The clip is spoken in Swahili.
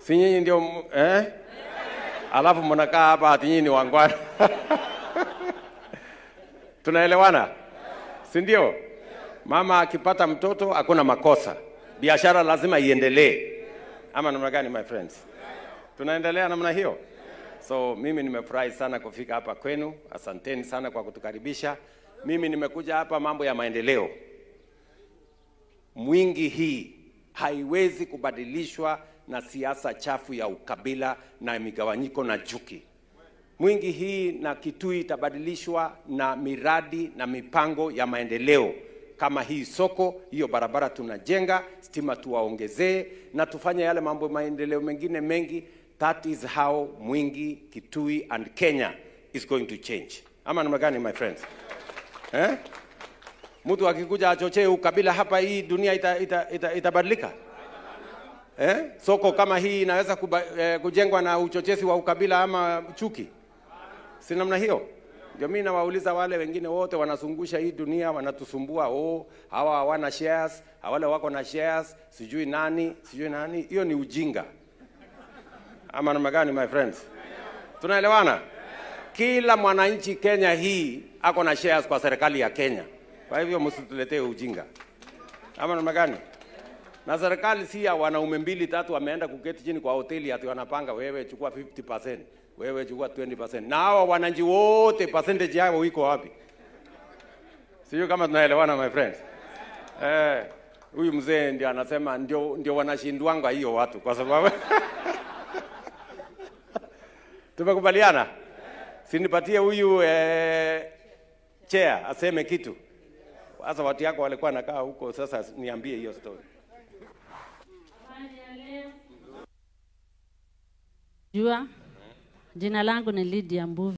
Si nyinyi ndio Alafu mnakaa hapa ati nyinyi ni wangwana. Tunaelewana? Si ndio? Mama akipata mtoto hakuna makosa. Biashara lazima iendelee. Ama namna gani my friends? Tunaendelea namna hiyo. So mimi nimefurahi sana kufika hapa kwenu. Asanteni sana kwa kutukaribisha. Mimi nimekuja hapa mambo ya maendeleo. Mwingi hii haiwezi kubadilishwa na siasa chafu ya ukabila na migawanyiko na chuki. Mwingi hii na Kitui itabadilishwa na miradi na mipango ya maendeleo. Kama hii soko, hiyo barabara tunajenga, stima tuwaongezee na tufanye yale mambo maendeleo mengine mengi. That is how Mwingi, Kitui and Kenya is going to change. Ama namna gani my friends? Mtu akikuja achochee ukabila hapa, hii dunia itabadilika? Soko kama hii inaweza kujengwa na uchochezi wa ukabila ama chuki? Si namna hiyo? Ndio mimi nawauliza wale wengine wote wanazungusha hii dunia, wanatusumbua, hawa hawana shares, wale wako na shares, sijui nani. Hiyo ni ujinga. Ama namna gani my friends? Tunaelewana? Kila mwananchi Kenya hii ako na shares kwa serikali ya Kenya. Kwa hivyo msituletee ujinga. Ama namna gani? Na serikali si ya wanaume 2-3 wameenda kuketi chini kwa hoteli ati wanapanga, wewe chukua 50%, wewe chukua 20%. Na hawa wananchi wote percentage yao iko wapi? Sio kama tunaelewana my friends. Huyu mzee ndio anasema ndio wanashindwanga hiyo watu kwa sababu tumekubaliana. Sinipatie huyu chair aseme kitu. Sasa watu yako walikuwa nakaa huko, sasa niambie hiyo story. Jua, jina langu ni Lydia Mbuvi.